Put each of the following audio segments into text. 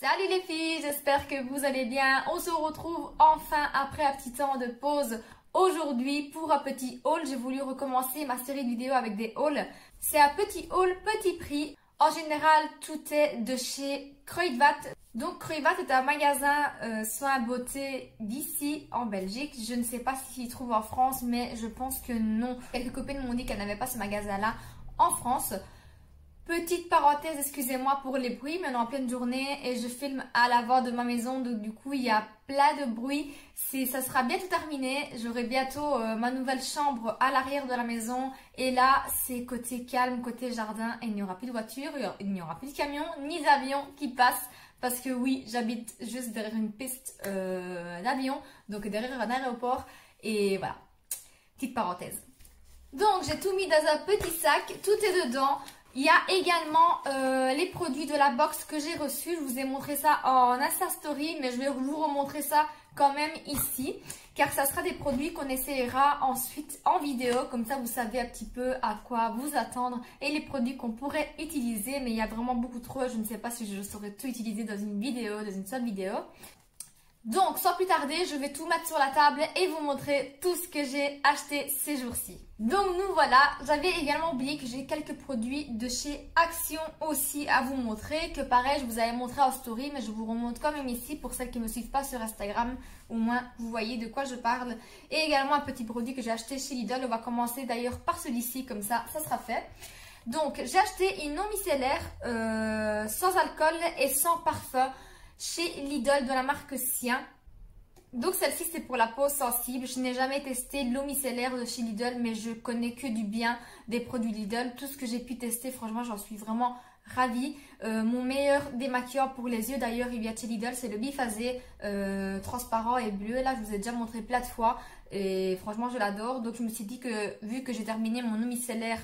Salut les filles, j'espère que vous allez bien. On se retrouve enfin après un petit temps de pause aujourd'hui pour un petit haul. J'ai voulu recommencer ma série de vidéos avec des hauls. C'est un petit haul petit prix. En général, tout est de chez Kruidvat. Donc Kruidvat est un magasin soins beauté d'ici en Belgique. Je ne sais pas s'il se trouve en France, mais je pense que non. Quelques copines m'ont dit qu'elles n'avaient pas ce magasin-là en France. Petite parenthèse, excusez-moi pour les bruits, mais on est en pleine journée et je filme à l'avant de ma maison, donc du coup il y a plein de bruit. Ça sera bientôt terminé, j'aurai bientôt ma nouvelle chambre à l'arrière de la maison et là c'est côté calme, côté jardin et il n'y aura plus de voitures, il n'y aura plus de camions ni d'avions qui passent parce que oui, j'habite juste derrière une piste d'avion, donc derrière un aéroport et voilà, petite parenthèse. Donc j'ai tout mis dans un petit sac, tout est dedans. Il y a également les produits de la box que j'ai reçus. Je vous ai montré ça en Insta Story, mais je vais vous remontrer ça quand même ici. Car ça sera des produits qu'on essaiera ensuite en vidéo. Comme ça, vous savez un petit peu à quoi vous attendre. Et les produits qu'on pourrait utiliser. Mais il y a vraiment beaucoup trop. Je ne sais pas si je saurais tout utiliser dans une vidéo, dans une seule vidéo. Donc, sans plus tarder, je vais tout mettre sur la table et vous montrer tout ce que j'ai acheté ces jours-ci. Donc, nous voilà. J'avais également oublié que j'ai quelques produits de chez Action aussi à vous montrer. Que pareil, je vous avais montré en story, mais je vous remonte quand même ici pour celles qui ne me suivent pas sur Instagram. Au moins, vous voyez de quoi je parle. Et également un petit produit que j'ai acheté chez Lidl. On va commencer d'ailleurs par celui-ci, comme ça sera fait. Donc, j'ai acheté une eau micellaire sans alcool et sans parfum chez Lidl de la marque Sien. Donc celle-ci c'est pour la peau sensible. Je n'ai jamais testé l'eau micellaire de chez Lidl, mais je connais que du bien des produits Lidl. Tout ce que j'ai pu tester, franchement j'en suis vraiment ravie. Mon meilleur démaquillant pour les yeux d'ailleurs il vient de chez Lidl, c'est le biphasé transparent et bleu. Là je vous ai déjà montré plein de fois et franchement je l'adore. Donc je me suis dit que vu que j'ai terminé mon eau micellaire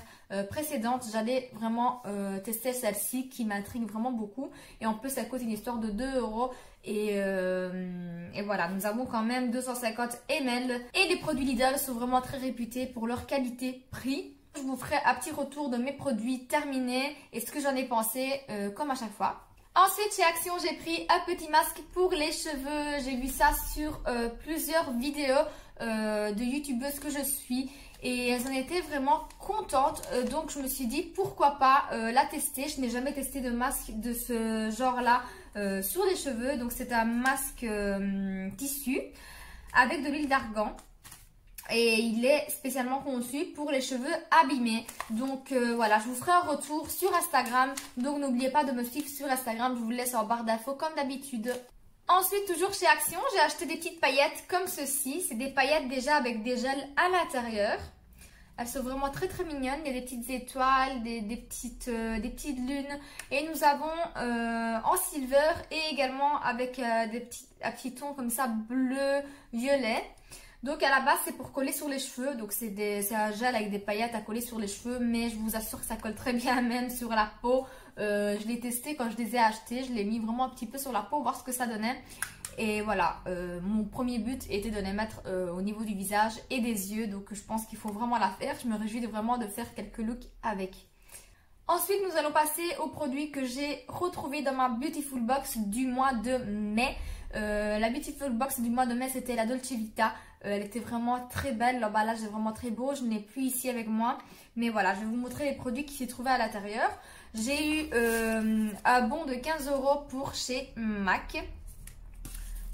précédente, j'allais vraiment tester celle-ci qui m'intrigue vraiment beaucoup. Et en plus elle coûte une histoire de 2 € et voilà, nous avons quand même 250 ml. Et les produits Lidl sont vraiment très réputés pour leur qualité-prix. Je vous ferai un petit retour de mes produits terminés et ce que j'en ai pensé comme à chaque fois. Ensuite, chez Action, j'ai pris un petit masque pour les cheveux. J'ai vu ça sur plusieurs vidéos de youtubeuses que je suis. Et elles en étaient vraiment contentes. Donc, je me suis dit, pourquoi pas la tester. Je n'ai jamais testé de masque de ce genre-là sur les cheveux. Donc, c'est un masque tissu avec de l'huile d'argan. Et il est spécialement conçu pour les cheveux abîmés. Donc voilà, je vous ferai un retour sur Instagram. Donc n'oubliez pas de me suivre sur Instagram. Je vous laisse en barre d'infos comme d'habitude. Ensuite, toujours chez Action, j'ai acheté des petites paillettes comme ceci. C'est des paillettes déjà avec des gels à l'intérieur. Elles sont vraiment très très mignonnes. Il y a des petites étoiles, des petites lunes. Et nous avons en silver et également avec un petit ton comme ça bleu, violet. Donc à la base c'est pour coller sur les cheveux, donc c'est un gel avec des paillettes à coller sur les cheveux, mais je vous assure que ça colle très bien même sur la peau. Je l'ai testé quand je les ai achetés, je l'ai mis vraiment un petit peu sur la peau, voir ce que ça donnait. Et voilà, mon premier but était de les mettre au niveau du visage et des yeux, donc je pense qu'il faut vraiment la faire. Je me réjouis vraiment de faire quelques looks avec. Ensuite, nous allons passer aux produits que j'ai retrouvés dans ma Beautiful Box du mois de mai. La Beautiful Box du mois de mai, c'était la Dolce Vita. Elle était vraiment très belle, l'emballage est vraiment très beau. Je n'ai plus ici avec moi. Mais voilà, je vais vous montrer les produits qui s'y trouvaient à l'intérieur. J'ai eu un bon de 15 € pour chez MAC.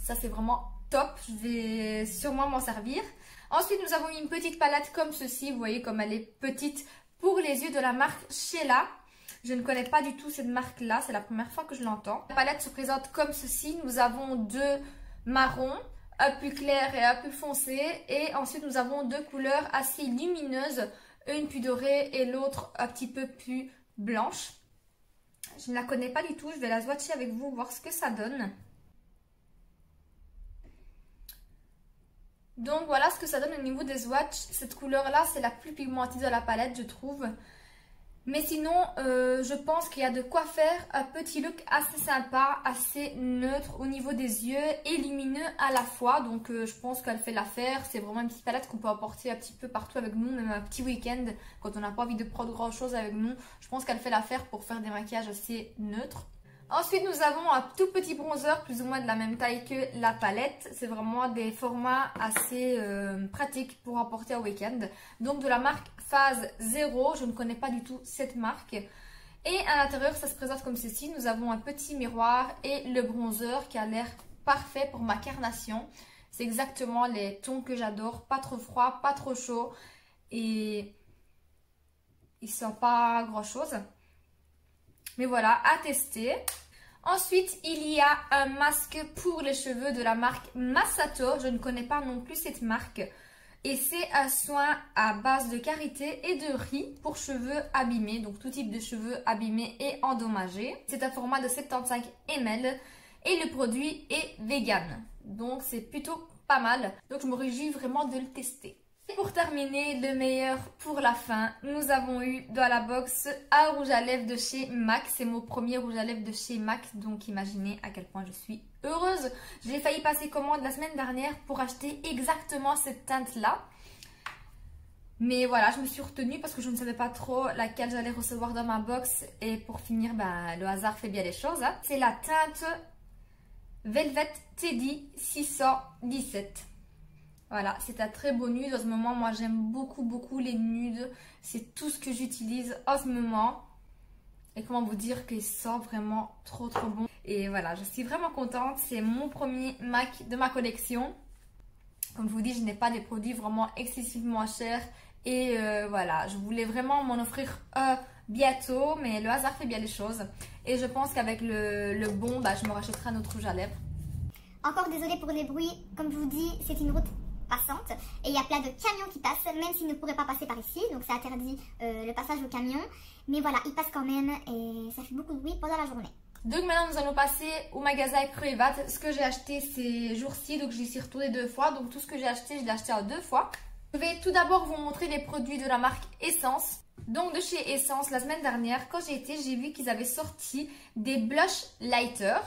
Ça, c'est vraiment top. Je vais sûrement m'en servir. Ensuite, nous avons une petite palette comme ceci. Vous voyez comme elle est petite. Pour les yeux de la marque Sheila. Je ne connais pas du tout cette marque là, c'est la première fois que je l'entends. La palette se présente comme ceci, nous avons deux marrons, un plus clair et un plus foncé. Et ensuite nous avons deux couleurs assez lumineuses, une plus dorée et l'autre un petit peu plus blanche. Je ne la connais pas du tout, je vais la swatcher avec vous, voir ce que ça donne. Donc voilà ce que ça donne au niveau des swatchs. Cette couleur là c'est la plus pigmentée de la palette je trouve. Mais sinon je pense qu'il y a de quoi faire un petit look assez sympa, assez neutre au niveau des yeux et lumineux à la fois. Donc je pense qu'elle fait l'affaire. C'est vraiment une petite palette qu'on peut emporter un petit peu partout avec nous, même un petit week-end quand on n'a pas envie de prendre grand chose avec nous. Je pense qu'elle fait l'affaire pour faire des maquillages assez neutres. Ensuite, nous avons un tout petit bronzer, plus ou moins de la même taille que la palette. C'est vraiment des formats assez pratiques pour emporter au week-end. Donc de la marque Phase Zero, je ne connais pas du tout cette marque. Et à l'intérieur, ça se présente comme ceci. Nous avons un petit miroir et le bronzer qui a l'air parfait pour ma carnation. C'est exactement les tons que j'adore. Pas trop froid, pas trop chaud. Et il sent pas grand chose. Mais voilà, à tester. Ensuite, il y a un masque pour les cheveux de la marque Massato. Je ne connais pas non plus cette marque. Et c'est un soin à base de karité et de riz pour cheveux abîmés. Donc tout type de cheveux abîmés et endommagés. C'est un format de 75 ml. Et le produit est vegan. Donc c'est plutôt pas mal. Donc je me réjouis vraiment de le tester. Et pour terminer, le meilleur pour la fin, nous avons eu dans la box un rouge à lèvres de chez MAC. C'est mon premier rouge à lèvres de chez MAC, donc imaginez à quel point je suis heureuse. J'ai failli passer commande la semaine dernière pour acheter exactement cette teinte-là. Mais voilà, je me suis retenue parce que je ne savais pas trop laquelle j'allais recevoir dans ma box. Et pour finir, le hasard fait bien les choses. Hein. C'est la teinte Velvet Teddy 617. Voilà, c'est un très beau nude. En ce moment, moi, j'aime beaucoup les nudes. C'est tout ce que j'utilise en ce moment. Et comment vous dire qu'il sent vraiment trop bon. Et voilà, je suis vraiment contente. C'est mon premier MAC de ma collection. Comme je vous dis, je n'ai pas des produits vraiment excessivement chers. Et voilà, je voulais vraiment m'en offrir bientôt. Mais le hasard fait bien les choses. Et je pense qu'avec le bon, je me rachèterai un autre rouge à lèvres. Encore désolée pour les bruits. Comme je vous dis, c'est une route passante et il y a plein de camions qui passent, même s'ils ne pourraient pas passer par ici, donc c'est interdit le passage aux camions, mais voilà, ils passent quand même et ça fait beaucoup de bruit pendant la journée. Donc maintenant nous allons passer au magasin Cruevat. Ce que j'ai acheté ces jours-ci, donc j'y suis retournée 2 fois, donc tout ce que j'ai acheté, je l'ai acheté en 2 fois. Je vais tout d'abord vous montrer les produits de la marque Essence. Donc de chez Essence, la semaine dernière, quand j'ai été, j'ai vu qu'ils avaient sorti des blush lighters.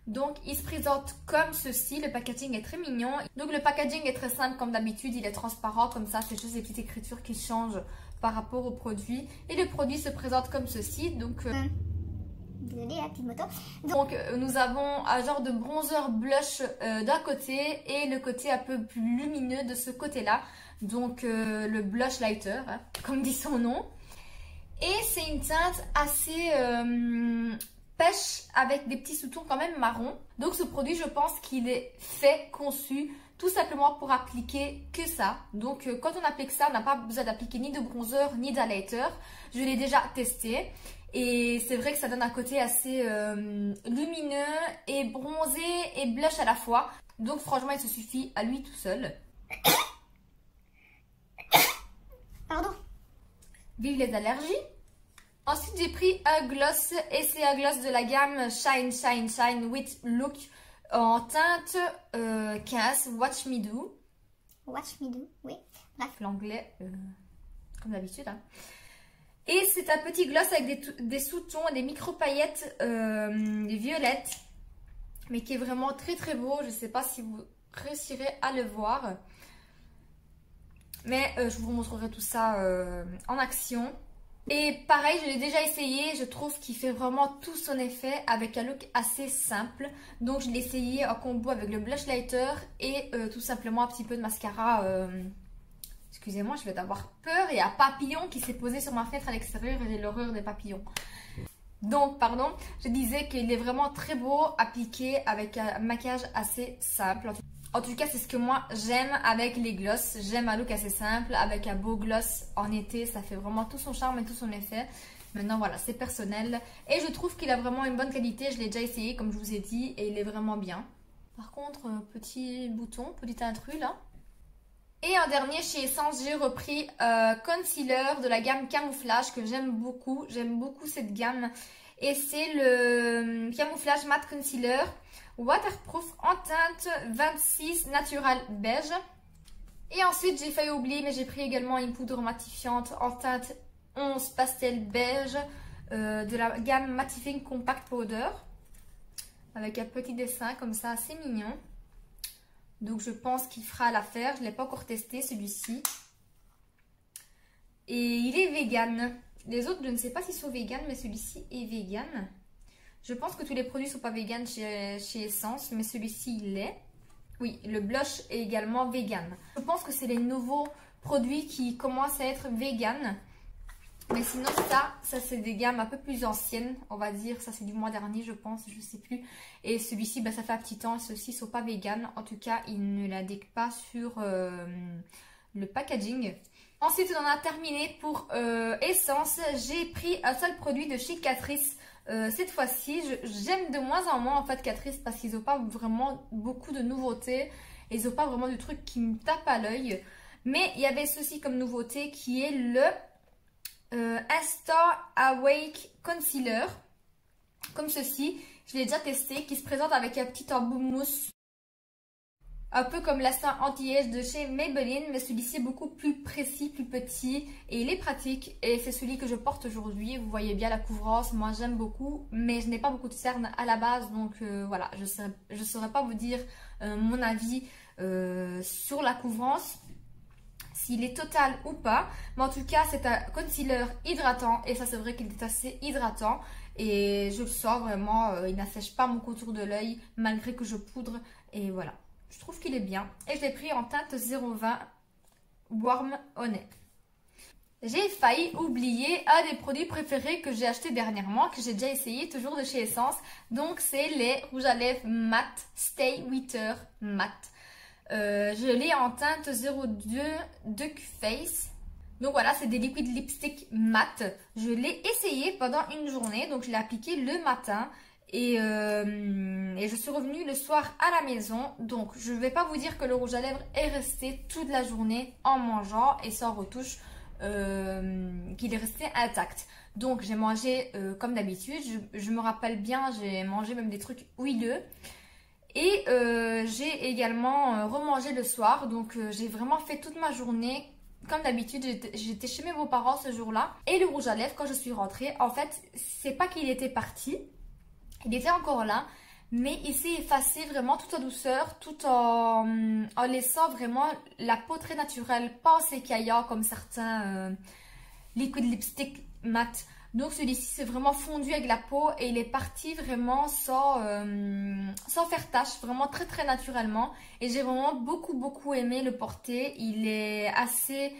Donc il se présente comme ceci, le packaging est très mignon. Donc le packaging est très simple comme d'habitude, il est transparent comme ça, c'est juste des petites écritures qui changent par rapport au produit. Et le produit se présente comme ceci, donc... Désolée, petite moto. Donc nous avons un genre de bronzer blush d'un côté et le côté un peu plus lumineux de ce côté-là. Donc le blush lighter, hein, comme dit son nom. Et c'est une teinte assez... pêche avec des petits sous-tons quand même marron. Donc ce produit, je pense qu'il est conçu tout simplement pour appliquer que ça. Donc quand on applique ça, on n'a pas besoin d'appliquer ni de bronzer ni d'highlighter. Je l'ai déjà testé et c'est vrai que ça donne un côté assez lumineux et bronzé et blush à la fois. Donc franchement, il se suffit à lui tout seul. Pardon. Vive les allergies. Ensuite, j'ai pris un gloss et c'est un gloss de la gamme Shine with Look en teinte 15, Watch Me Do. Watch Me Do, oui. Bref. L'anglais, comme d'habitude. Hein. Et c'est un petit gloss avec des sous-tons, des micro-paillettes violettes, mais qui est vraiment très beau. Je ne sais pas si vous réussirez à le voir. Mais je vous montrerai tout ça en action. Et pareil, je l'ai déjà essayé, je trouve qu'il fait vraiment tout son effet avec un look assez simple. Donc je l'ai essayé en combo avec le blush lighter et tout simplement un petit peu de mascara. Excusez-moi, je vais d'avoir peur. Il y a un papillon qui s'est posé sur ma fenêtre à l'extérieur et j'ai l'horreur des papillons. Donc, pardon, je disais qu'il est vraiment très beau appliqué avec un maquillage assez simple. En tout cas, c'est ce que moi j'aime avec les gloss. J'aime un look assez simple avec un beau gloss en été. Ça fait vraiment tout son charme et tout son effet. Maintenant, voilà, c'est personnel. Et je trouve qu'il a vraiment une bonne qualité. Je l'ai déjà essayé, comme je vous ai dit, et il est vraiment bien. Par contre, petit bouton, petit intrus là. Et en dernier, chez Essence, j'ai repris concealer de la gamme Camouflage que j'aime beaucoup. J'aime beaucoup cette gamme. Et c'est le Camouflage Matte Concealer Waterproof en teinte 26 Natural Beige. Et ensuite, j'ai failli oublier, mais j'ai pris également une poudre matifiante en teinte 11 Pastel Beige de la gamme Mattifying Compact Powder. Avec un petit dessin comme ça, assez mignon. Donc je pense qu'il fera l'affaire. Je ne l'ai pas encore testé celui-ci. Et il est vegan. Les autres, je ne sais pas s'ils sont vegan, mais celui-ci est vegan. Je pense que tous les produits sont pas vegan chez Essence, mais celui-ci il l'est. Oui, le blush est également vegan. Je pense que c'est les nouveaux produits qui commencent à être vegan. Mais sinon ça c'est des gammes un peu plus anciennes, on va dire. Ça c'est du mois dernier je pense, je sais plus. Et celui-ci, ça fait un petit temps. Ceux-ci sont pas vegan. En tout cas, ils ne l'indiquent pas sur le packaging. Ensuite, on en a terminé pour Essence. J'ai pris un seul produit de chez Catrice. Cette fois-ci, j'aime de moins en moins en fait Catrice parce qu'ils n'ont pas vraiment beaucoup de nouveautés. Et ils n'ont pas vraiment de trucs qui me tapent à l'œil. Mais il y avait ceci comme nouveauté qui est le Instant Awake Concealer. Comme ceci, je l'ai déjà testé, qui se présente avec un petit embout mousse. Un peu comme l'instant anti-age de chez Maybelline, mais celui-ci est beaucoup plus précis, plus petit et il est pratique. Et c'est celui que je porte aujourd'hui. Vous voyez bien la couvrance, moi j'aime beaucoup, mais je n'ai pas beaucoup de cernes à la base, donc voilà, je ne saurais pas vous dire mon avis sur la couvrance, s'il est total ou pas. Mais en tout cas, c'est un concealer hydratant et ça c'est vrai qu'il est assez hydratant. Et je le sens vraiment, il n'assèche pas mon contour de l'œil malgré que je poudre et voilà. Je trouve qu'il est bien. Et je l'ai pris en teinte 020 Warm Honey. J'ai failli oublier un des produits préférés que j'ai acheté dernièrement, que j'ai déjà essayé, toujours de chez Essence. Donc c'est les rouges à lèvres mat Stay With Her Mat. Je l'ai en teinte 02 Duck Face. Donc voilà, c'est des liquides lipstick mat. Je l'ai essayé pendant une journée, donc je l'ai appliqué le matin. Et je suis revenue le soir à la maison. Donc je ne vais pas vous dire que le rouge à lèvres est resté toute la journée en mangeant et sans retouche, qu'il est resté intact. Donc j'ai mangé comme d'habitude. Je me rappelle bien, j'ai mangé même des trucs huileux. Et j'ai également remangé le soir. Donc j'ai vraiment fait toute ma journée. Comme d'habitude, j'étais chez mes beaux-parents ce jour-là. Et le rouge à lèvres, quand je suis rentrée, en fait, c'est pas qu'il était parti. Il était encore là, mais il s'est effacé vraiment tout en douceur, tout en laissant vraiment la peau très naturelle, pas en s'écaillant comme certains liquid lipstick mat. Donc celui-ci c'est vraiment fondu avec la peau et il est parti vraiment sans faire tache, vraiment très très naturellement. Et j'ai vraiment beaucoup aimé le porter. Il est assez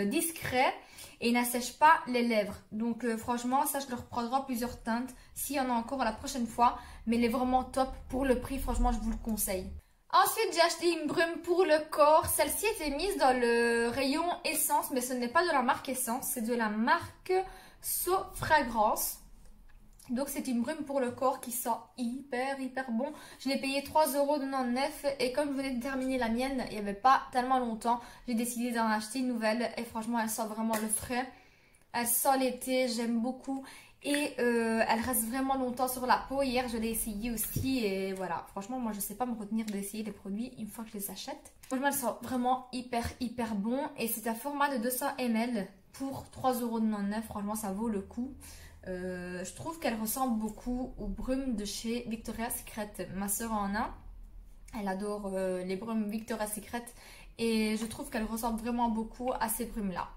discret et il n'assèche pas les lèvres. Donc franchement ça je le reprendrai en plusieurs teintes s'il y en a encore la prochaine fois. Mais il est vraiment top pour le prix, franchement je vous le conseille. Ensuite, j'ai acheté une brume pour le corps. Celle-ci était mise dans le rayon Essence, mais ce n'est pas de la marque Essence, c'est de la marque So Fragrance. Donc c'est une brume pour le corps qui sent hyper bon. Je l'ai payé 3,99 € et comme je venais de terminer la mienne, il n'y avait pas tellement longtemps, j'ai décidé d'en acheter une nouvelle et franchement elle sent vraiment le frais. Elle sent l'été, j'aime beaucoup. Et elle reste vraiment longtemps sur la peau. Hier je l'ai essayé aussi et voilà. Franchement moi je sais pas me retenir d'essayer les produits une fois que je les achète. Franchement elle sent vraiment hyper bon. Et c'est un format de 200 ml pour 3,99 €. Franchement ça vaut le coup. Je trouve qu'elle ressemble beaucoup aux brumes de chez Victoria's Secret. Ma soeur en a. Elle adore les brumes Victoria's Secret. Et je trouve qu'elle ressemble vraiment beaucoup à ces brumes là.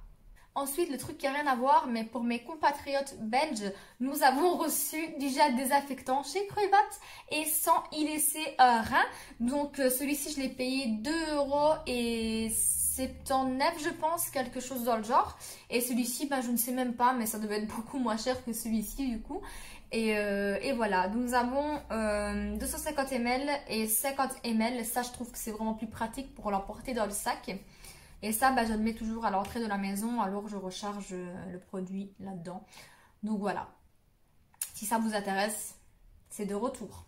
Ensuite, le truc qui n'a rien à voir, mais pour mes compatriotes belges, nous avons reçu du gel désinfectant chez Kruivat et sans y laisser un rein. Donc celui-ci, je l'ai payé 2,79 € je pense, quelque chose dans le genre. Et celui-ci, ben, je ne sais même pas, mais ça devait être beaucoup moins cher que celui-ci du coup. Et voilà, nous avons 250 ml et 50 ml. Ça, je trouve que c'est vraiment plus pratique pour l'emporter dans le sac. Et ça, bah, je le mets toujours à l'entrée de la maison, alors je recharge le produit là-dedans. Donc voilà, si ça vous intéresse, c'est de retour.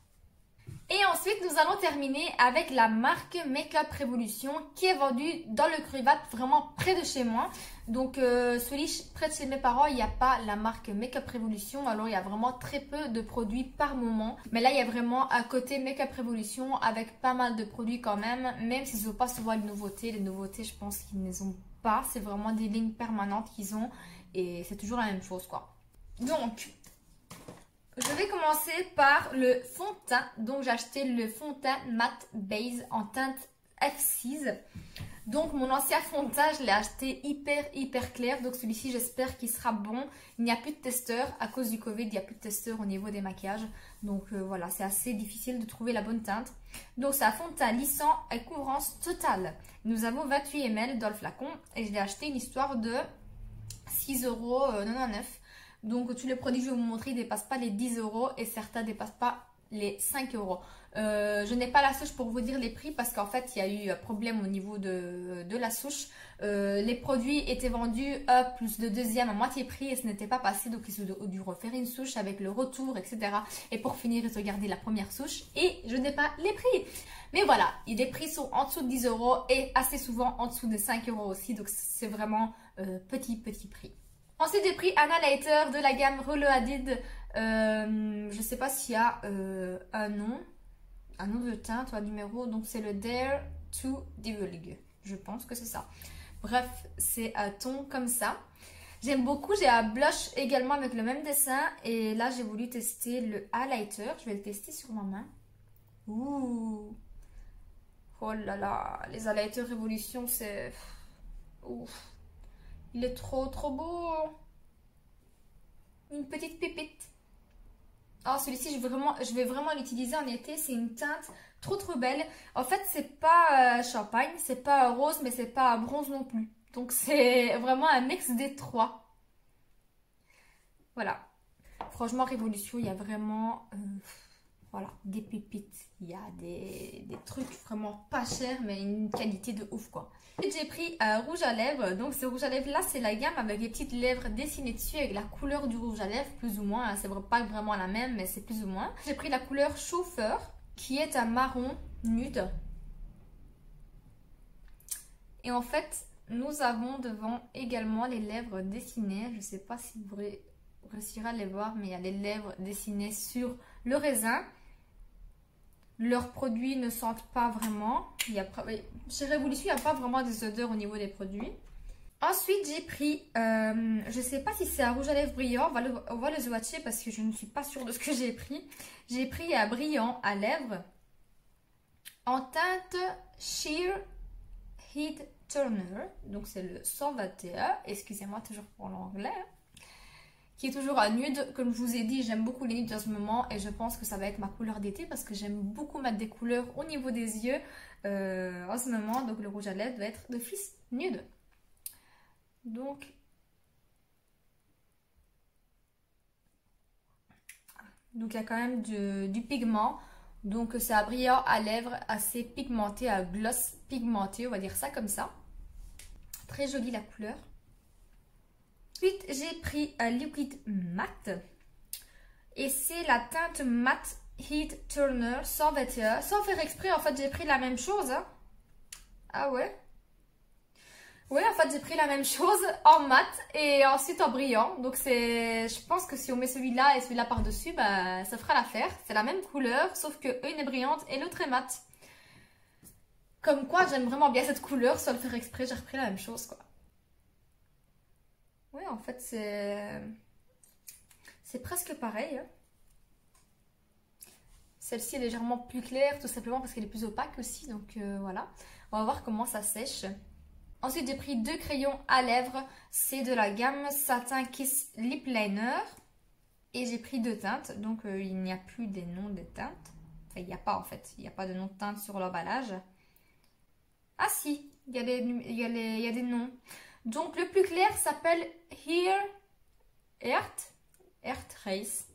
Et ensuite, nous allons terminer avec la marque Make-up Revolution qui est vendue dans le Kruivat, vraiment près de chez moi. Donc celui près de chez mes parents, il n'y a pas la marque Make-up Revolution. Alors il y a vraiment très peu de produits par moment. Mais là, il y a vraiment un côté Make-up Revolution avec pas mal de produits quand même. Même s'ils n'ont pas souvent les nouveautés. Les nouveautés, je pense qu'ils ne les ont pas. C'est vraiment des lignes permanentes qu'ils ont. Et c'est toujours la même chose quoi. Donc... je vais commencer par le fond de teint. Donc j'ai acheté le fond de teint Matte Base en teinte F6. Donc mon ancien fond de teint, je l'ai acheté hyper clair. Donc celui-ci, j'espère qu'il sera bon. Il n'y a plus de testeur. À cause du Covid, il n'y a plus de testeur au niveau des maquillages. Donc voilà, c'est assez difficile de trouver la bonne teinte. Donc c'est un fond de teint lissant et couvrance totale. Nous avons 28 ml dans le flacon. Et je l'ai acheté une histoire de 6,99 €. Donc tous les produits que je vais vous montrer ne dépassent pas les 10 € et certains ne dépassent pas les 5 €. Je n'ai pas la souche pour vous dire les prix parce qu'en fait il y a eu un problème au niveau de la souche. Les produits étaient vendus plus de deuxième à moitié prix et ce n'était pas passé, donc ils ont dû refaire une souche avec le retour, etc. Et pour finir ils ont gardé la première souche et je n'ai pas les prix. Mais voilà, les prix sont en dessous de 10 € et assez souvent en dessous de 5 € aussi, donc c'est vraiment petit prix. Ensuite j'ai pris un highlighter de la gamme Reloaded. Je ne sais pas s'il y a un nom de teinte ou un numéro, donc c'est le Dare to Divulge, je pense que c'est ça. Bref, c'est un ton comme ça. J'aime beaucoup, j'ai un blush également avec le même dessin et là j'ai voulu tester le highlighter, je vais le tester sur ma main. Ouh, oh là là, les highlighters Révolution, c'est... Ouf. Il est trop beau. Une petite pépite. Oh, celui-ci, je vais vraiment l'utiliser en été. C'est une teinte trop belle. En fait, c'est pas champagne, c'est pas rose, mais c'est pas bronze non plus. Donc, c'est vraiment un mix des trois. Voilà. Franchement, Révolution, il y a vraiment... voilà, des pépites. Il y a des trucs vraiment pas chers, mais une qualité de ouf, quoi. J'ai pris un rouge à lèvres. Donc, ce rouge à lèvres là, c'est la gamme avec des petites lèvres dessinées dessus avec la couleur du rouge à lèvres, plus ou moins. C'est pas vraiment la même, mais c'est plus ou moins. J'ai pris la couleur chauffeur, qui est un marron nude. Et en fait, nous avons devant également les lèvres dessinées. Je sais pas si vous réussirez à les voir, mais il y a les lèvres dessinées sur le raisin. Leurs produits ne sentent pas vraiment. Chez Révolution, il n'y a pas vraiment des odeurs au niveau des produits. Ensuite, j'ai pris, je ne sais pas si c'est un rouge à lèvres brillant. On va le swatcher parce que je ne suis pas sûre de ce que j'ai pris. J'ai pris un brillant à lèvres en teinte Sheer Heat Turner. Donc, c'est le 121. Excusez-moi toujours pour l'anglais. Qui est toujours un nude. Comme je vous ai dit, j'aime beaucoup les nudes en ce moment et je pense que ça va être ma couleur d'été parce que j'aime beaucoup mettre des couleurs au niveau des yeux en ce moment. Donc le rouge à lèvres va être d'office nude. Donc il y a quand même du pigment. Donc c'est un brillant à lèvres assez pigmenté, un gloss pigmenté, on va dire ça comme ça. Très jolie la couleur. Ensuite, j'ai pris un liquide mat et c'est la teinte Matte Heat Turner 121. Sans faire exprès, en fait, j'ai pris la même chose. Hein. Ah ouais? Oui, en fait, j'ai pris la même chose en mat et ensuite en brillant. Donc, je pense que si on met celui-là et celui-là par-dessus, bah, ça fera l'affaire. C'est la même couleur, sauf que une est brillante et l'autre est mat. Comme quoi, j'aime vraiment bien cette couleur. Sans le faire exprès, j'ai repris la même chose, quoi. Oui, en fait, c'est presque pareil. Hein. Celle-ci est légèrement plus claire, tout simplement parce qu'elle est plus opaque aussi. Donc voilà, on va voir comment ça sèche. Ensuite, j'ai pris deux crayons à lèvres. C'est de la gamme Satin Kiss Lip Liner. Et j'ai pris deux teintes. Donc il n'y a plus des noms des teintes. Enfin, il n'y a pas en fait. Il n'y a pas de nom de teinte sur l'emballage. Ah si, il y a des noms. Donc le plus clair s'appelle Earth Race.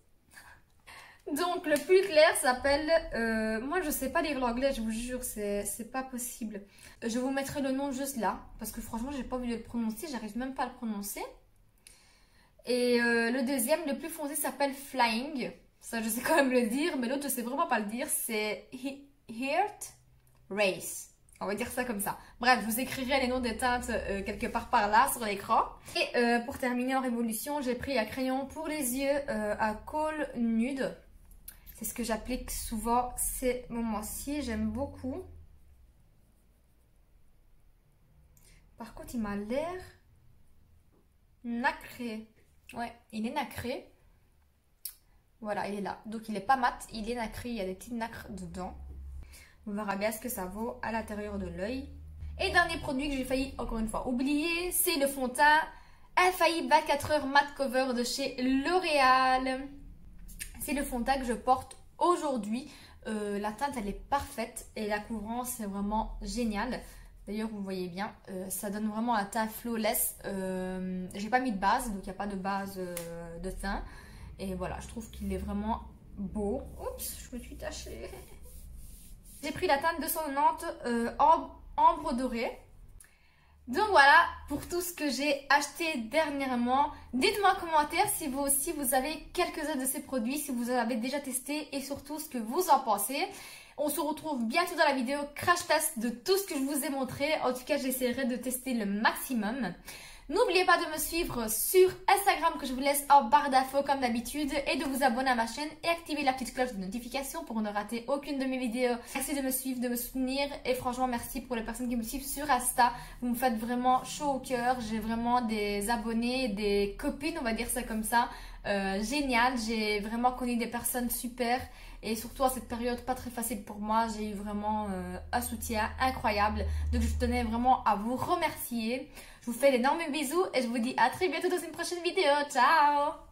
Donc le plus clair s'appelle... moi je sais pas lire l'anglais, je vous jure, c'est pas possible. Je vous mettrai le nom juste là. Parce que franchement j'ai pas envie de le prononcer, j'arrive même pas à le prononcer. Et le deuxième, le plus foncé, s'appelle Flying. Ça je sais quand même le dire, mais l'autre je sais vraiment pas le dire. C'est Earth Race. On va dire ça comme ça. Bref, je vous écrirai les noms des teintes quelque part par là sur l'écran. Et pour terminer en Révolution, j'ai pris un crayon pour les yeux à colle nude. C'est ce que j'applique souvent ces moments-ci. J'aime beaucoup. Par contre, il m'a l'air nacré. Ouais, il est nacré. Voilà, il est là. Donc, il n'est pas mat, il est nacré. Il y a des petites nacres dedans. On verra bien ce que ça vaut à l'intérieur de l'œil. Et dernier produit que j'ai failli encore une fois oublier, c'est le fond de teint Infaillible 24 heures matte cover de chez L'Oréal. C'est le fond de teint que je porte aujourd'hui. La teinte elle est parfaite et la couvrance est vraiment géniale. D'ailleurs vous voyez bien, ça donne vraiment un teint flawless. J'ai pas mis de base, donc il n'y a pas de base de teint. Et voilà, je trouve qu'il est vraiment beau. Oups, je me suis tachée. J'ai pris la teinte 290 ambre dorée. Donc voilà pour tout ce que j'ai acheté dernièrement. Dites-moi en commentaire si vous aussi vous avez quelques-uns de ces produits, si vous en avez déjà testé et surtout ce que vous en pensez. On se retrouve bientôt dans la vidéo crash test de tout ce que je vous ai montré. En tout cas, j'essaierai de tester le maximum. N'oubliez pas de me suivre sur Instagram que je vous laisse en barre d'infos comme d'habitude et de vous abonner à ma chaîne et activer la petite cloche de notification pour ne rater aucune de mes vidéos. Merci de me suivre, de me soutenir et franchement merci pour les personnes qui me suivent sur Insta. Vous me faites vraiment chaud au cœur. J'ai vraiment des abonnés, des copines, on va dire ça comme ça. Génial, j'ai vraiment connu des personnes super et surtout à cette période pas très facile pour moi, j'ai eu vraiment un soutien incroyable, donc je tenais vraiment à vous remercier. Je vous fais d'énormes bisous et je vous dis à très bientôt dans une prochaine vidéo. Ciao!